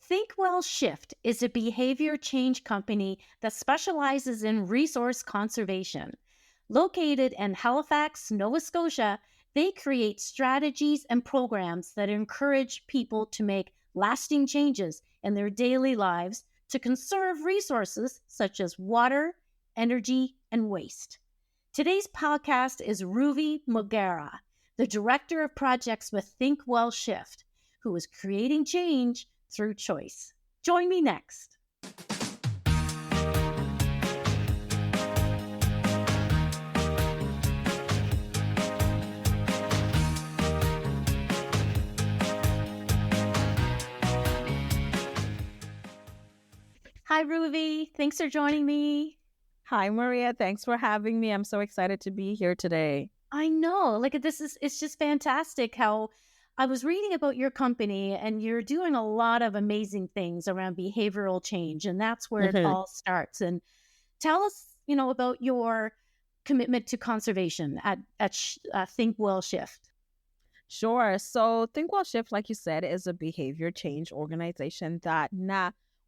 Thinkwell Shift is a behavior change company that specializes in resource conservation. Located in Halifax, Nova Scotia, they create strategies and programs that encourage people to make lasting changes in their daily lives to conserve resources such as water, energy, and waste. Today's podcast is Ruvi Mugara, the Director of Projects with Thinkwell Shift, who is creating change through choice. Join me next. Hi, Ruvi. Thanks for joining me. Hi, Maria. Thanks for having me. I'm so excited to be here today. I know, it's just fantastic how I was reading about your company and you're doing a lot of amazing things around behavioral change. And that's where it Mhm. all starts. And tell us, about your commitment to conservation at Thinkwell Shift. Sure. So, Thinkwell Shift, like you said, is a behavior change organization that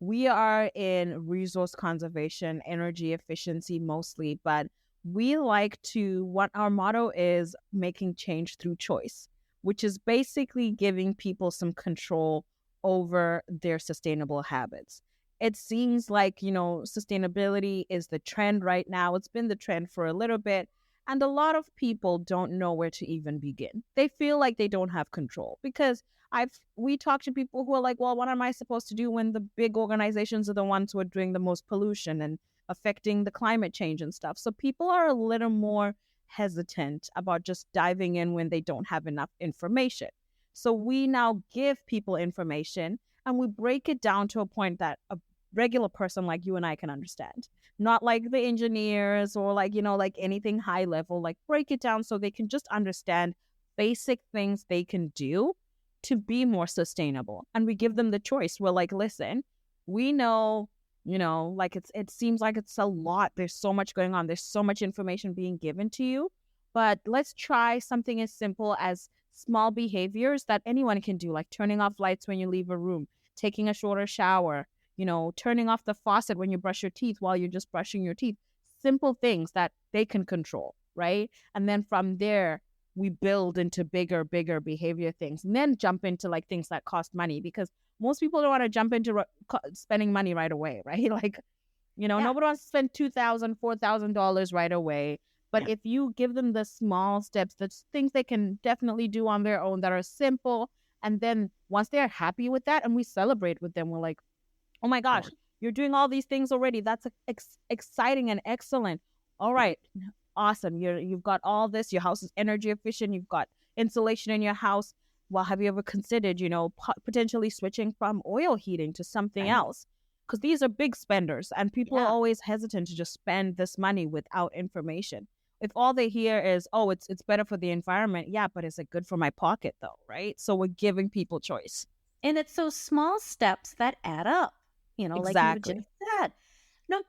we are in resource conservation, energy efficiency mostly, but we like to, what our motto is making change through choice, which is basically giving people some control over their sustainable habits. It seems like, sustainability is the trend right now. It's been the trend for a little bit. And a lot of people don't know where to even begin. They feel like they don't have control because we talk to people who are like, well, what am I supposed to do when the big organizations are the ones who are doing the most pollution and affecting the climate change and stuff. So people are a little more hesitant about just diving in when they don't have enough information. So we now give people information and we break it down to a point that a regular person like you and I can understand. Not like the engineers or like anything high level, like break it down so they can just understand basic things they can do to be more sustainable. And we give them the choice. We're like, listen, we know, like it seems like it's a lot. There's so much going on. There's so much information being given to you. But let's try something as simple as small behaviors that anyone can do, like turning off lights when you leave a room, taking a shorter shower, turning off the faucet when you brush your teeth while you're just brushing your teeth. Simple things that they can control, right? And then from there, we build into bigger behavior things and then jump into like things that cost money because most people don't want to jump into spending money right away, right? Like, nobody wants to spend $2,000, $4,000 right away. But if you give them the small steps, the things they can definitely do on their own that are simple, and then once they're happy with that and we celebrate with them, we're like, oh my gosh, you're doing all these things already. That's exciting and excellent. All right, awesome. You've got all this. Your house is energy efficient. You've got insulation in your house. Well, have you ever considered, potentially switching from oil heating to something else? Because these are big spenders and people are always hesitant to just spend this money without information. If all they hear is, oh, it's better for the environment. Yeah, but is it good for my pocket though, right? So we're giving people choice. And it's those small steps that add up, like you Exactly. just said. Now,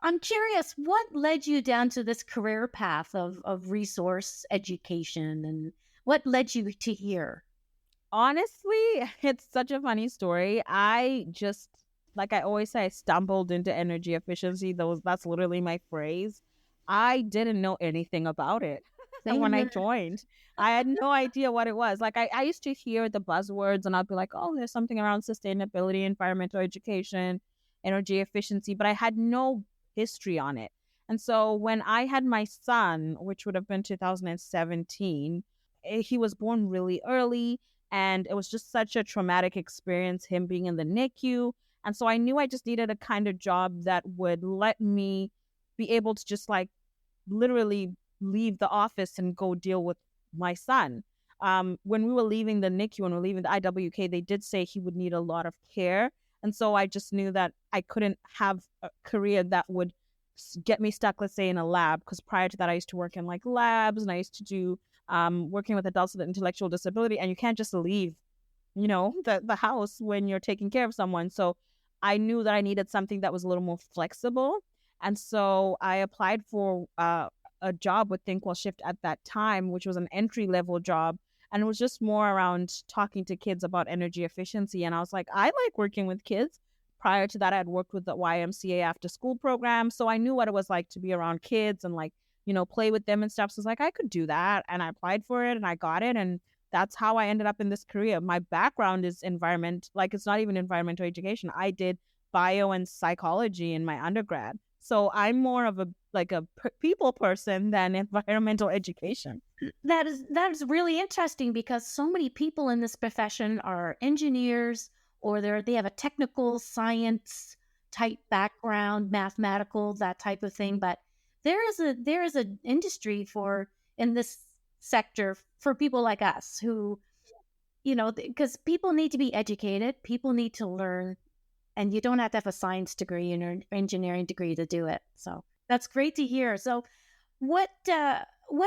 I'm curious, what led you down to this career path of resource education and what led you to here? Honestly, it's such a funny story. I just, like I always say, I stumbled into energy efficiency. That's literally my phrase. I didn't know anything about it. And Same when I here. joined, I had no idea what it was. Like I used to hear the buzzwords and I'd be like, oh, there's something around sustainability, environmental education, energy efficiency, but I had no history on it. And so when I had my son, which would have been 2017, he was born really early and it was just such a traumatic experience, him being in the NICU. And so I knew I just needed a kind of job that would let me be able to just like literally leave the office and go deal with my son. When we were leaving the NICU and we were leaving the IWK, they did say he would need a lot of care. And so I just knew that I couldn't have a career that would get me stuck, let's say, in a lab. Because prior to that, I used to work in like labs and I used to do working with adults with intellectual disability. And you can't just leave, the house when you're taking care of someone. So I knew that I needed something that was a little more flexible. And so I applied for a job with Thinkwell Shift at that time, which was an entry level job. And it was just more around talking to kids about energy efficiency. And I was like, I like working with kids. Prior to that, I'd worked with the YMCA after school program. So I knew what it was like to be around kids and like, play with them and stuff. So it's like, I could do that. And I applied for it and I got it. And that's how I ended up in this career. My background is environment, like it's not even environmental education. I did bio and psychology in my undergrad. So I'm more of a people person than environmental education. That is really interesting because so many people in this profession are engineers or they have a technical science type background, mathematical, that type of thing. But there is an industry for in this sector for people like us who, because people need to be educated, people need to learn, and you don't have to have a science degree or an engineering degree to do it. So that's great to hear. So what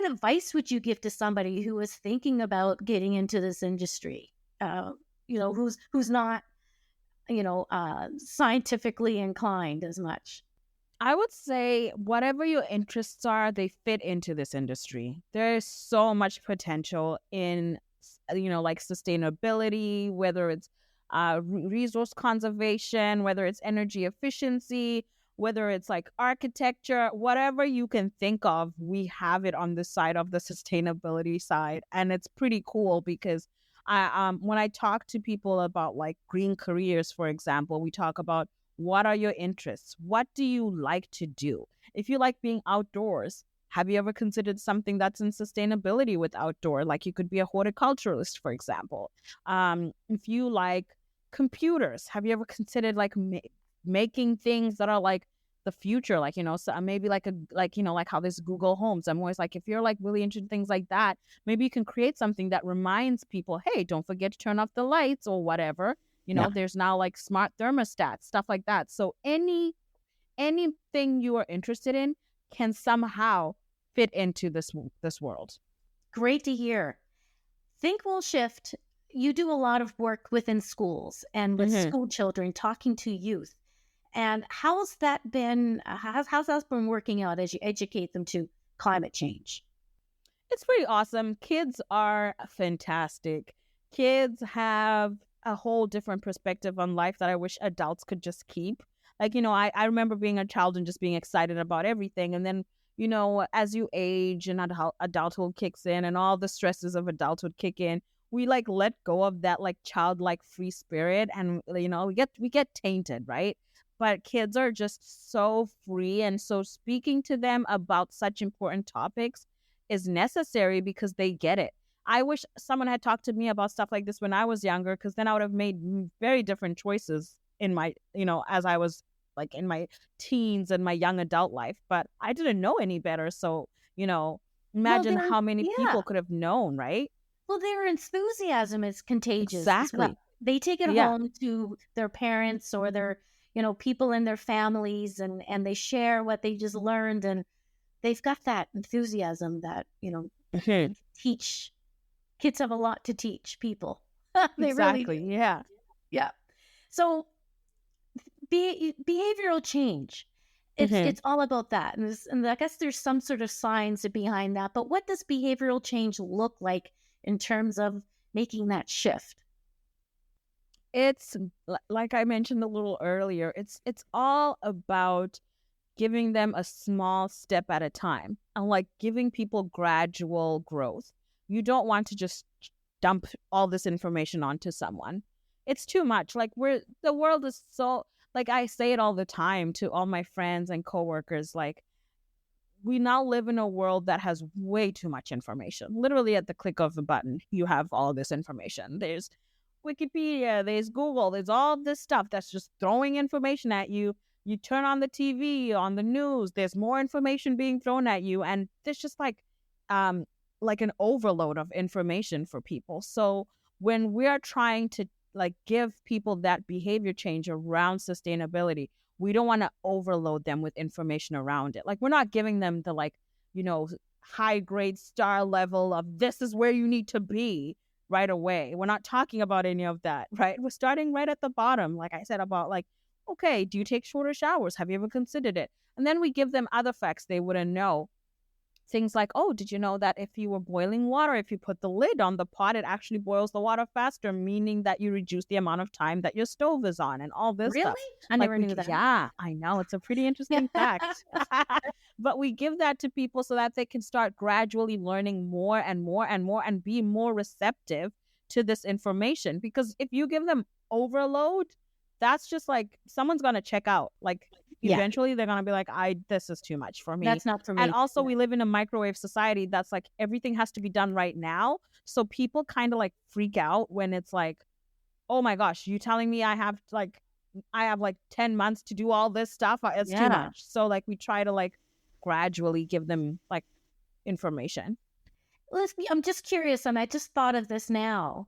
advice would you give to somebody who is thinking about getting into this industry? Who's not scientifically inclined as much. I would say whatever your interests are, they fit into this industry. There's so much potential in, like sustainability, whether it's resource conservation, whether it's energy efficiency, whether it's like architecture, whatever you can think of, we have it on the side of the sustainability side. And it's pretty cool because when I talk to people about like green careers, for example, we talk about what are your interests? What do you like to do? If you like being outdoors, have you ever considered something that's in sustainability with outdoor? Like you could be a horticulturalist, for example. If you like computers, have you ever considered like making things that are like the future, like so maybe like like how this Google Homes. I'm always like, if you're like really interested in things like that, maybe you can create something that reminds people, hey, don't forget to turn off the lights or whatever. Yeah. There's now like smart thermostats, stuff like that. So anything you are interested in can somehow fit into this world. Great to hear. Thinkwell Shift, you do a lot of work within schools and with Mhm. school children, talking to youth. And how's that been? How's that been working out as you educate them to climate change? It's pretty awesome. Kids are fantastic. Kids have a whole different perspective on life that I wish adults could just keep. Like, I remember being a child and just being excited about everything. And then, as you age and adulthood kicks in and all the stresses of adulthood kick in, we like let go of that like childlike free spirit and we get tainted, right? But kids are just so free, and so speaking to them about such important topics is necessary because they get it. I wish someone had talked to me about stuff like this when I was younger, because then I would have made very different choices in my, as I was like in my teens and my young adult life. But I didn't know any better. So, Well, imagine how many yeah. people could have known, right? Well, their enthusiasm is contagious as well. Exactly. They take it Yeah. home to their parents or their, people in their families, and they share what they just learned, and they've got that enthusiasm that, Mhm. teach kids have a lot to teach people. They really Exactly. do. Yeah. Yeah. So behavioral change. Mhm. It's all about that, and I guess there's some sort of science behind that. But what does behavioral change look like in terms of making that shift? It's like I mentioned a little earlier, it's all about giving them a small step at a time and like giving people gradual growth. You don't want to just dump all this information onto someone. It's too much. Like the world is so, like I say it all the time to all my friends and coworkers, like we now live in a world that has way too much information. Literally at the click of a button, you have all this information. There's Wikipedia, there's Google, there's all this stuff that's just throwing information at you. You turn on the TV, on the news, there's more information being thrown at you, and there's just like an overload of information for people. So when we're trying to like give people that behavior change around sustainability, we don't want to overload them with information around it. Like we're not giving them the like, high grade star level of this is where you need to be right away. We're not talking about any of that, right? We're starting right at the bottom, like I said, about like, okay, do you take shorter showers? Have you ever considered it? And then we give them other facts they wouldn't know. things like, oh, did you know that if you were boiling water, if you put the lid on the pot, it actually boils the water faster, meaning that you reduce the amount of time that your stove is on and all this stuff. Really? I Like never knew that. yeah, I know. It's a pretty interesting fact. But we give that to people so that they can start gradually learning more and more and more and be more receptive to this information. Because if you give them overload, that's just like someone's gonna check out. Like Yeah, eventually they're gonna be like, this is too much for me. that's not for And me. also Yeah. we live in a microwave society that's like everything has to be done right now. So people kind of like freak out when it's like, oh my gosh, you telling me I have like 10 months to do all this stuff? It's too Yeah. much. So like we try to like gradually give them like information. I'm just curious, and I just thought of this now.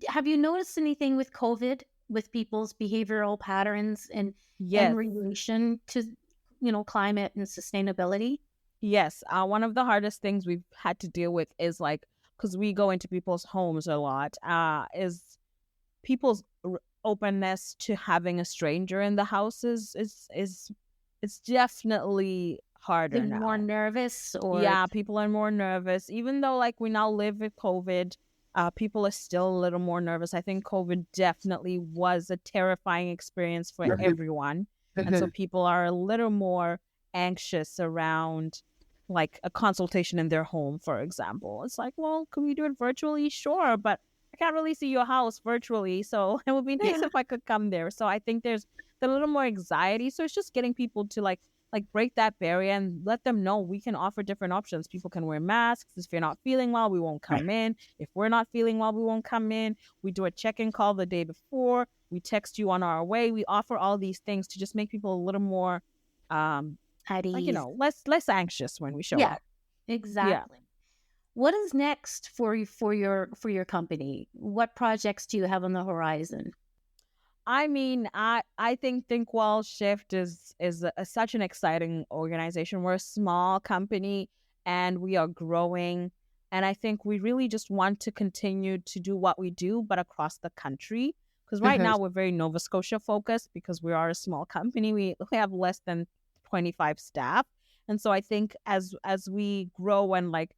Have you noticed anything with COVID with people's behavioral patterns and in Yes. relation to, climate and sustainability? Yes, one of the hardest things we've had to deal with is like, because we go into people's homes a lot, is people's openness to having a stranger in the house is it's definitely harder They're more now. nervous, or Yeah, people are more nervous, even though like we now live with COVID. People are still a little more nervous. I think COVID definitely was a terrifying experience for everyone, and so people are a little more anxious around like a consultation in their home, for example. It's like, well, can we do it virtually? Sure, but I can't really see your house virtually, so it would be nice yeah, if I could come there. So I think there's a little more anxiety. So it's just getting people to like break that barrier and let them know we can offer different options. People can wear masks. If you're not feeling well, we won't come in. If we're not feeling well, we won't come in. We do a check-in call the day before. We text you on our way. We offer all these things to just make people a little more um at like ease. less anxious when we show Yeah, up. Yeah. exactly. What is next for your company? What projects do you have on the horizon? I mean, I think Thinkwell Shift is such an exciting organization. We're a small company and we are growing, and I think we really just want to continue to do what we do, but across the country. Because right Mhm. now we're very Nova Scotia focused because we are a small company. We have less than 25 staff, and so I think as we grow and like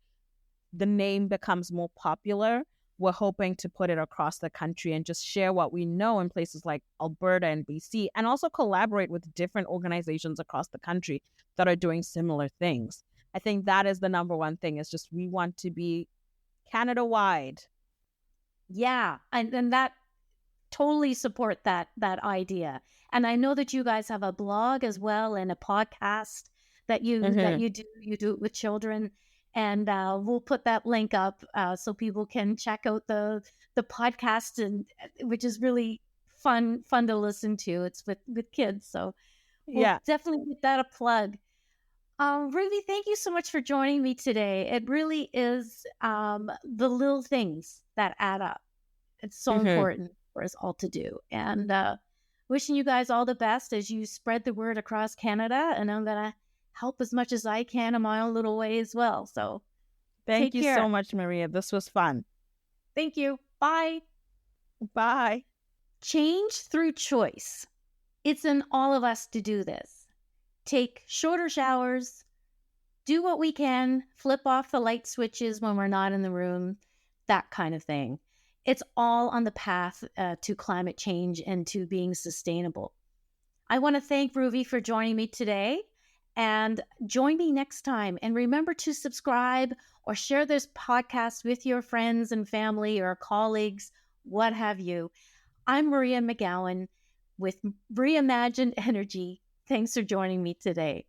the name becomes more popular, we're hoping to put it across the country and just share what we know in places like Alberta and BC, and also collaborate with different organizations across the country that are doing similar things. I think that is the number one thing, is just we want to be Canada wide. Yeah, and that totally support that idea. And I know that you guys have a blog as well and a podcast that you do it with children. And we'll put that link up so people can check out the podcast, and which is really fun to listen to. It's with kids, so we'll Yeah. definitely give that a plug. Ruby, thank you so much for joining me today. It really is the little things that add up. It's so hmm important for us all to do. And wishing you guys all the best as you spread the word across Canada. And I'm going to help as much as I can in my own little way as well. So Thank take you so care. much, Maria. This was fun. Thank you. Bye. Bye. Change through choice. It's in all of us to do this. Take shorter showers, do what we can, flip off the light switches when we're not in the room, that kind of thing. It's all on the path to climate change and to being sustainable. I want to thank Ruvi for joining me today, and join me next time. And remember to subscribe or share this podcast with your friends and family or colleagues, what have you. I'm Maria McGowan with Reimagine Energy. Thanks for joining me today.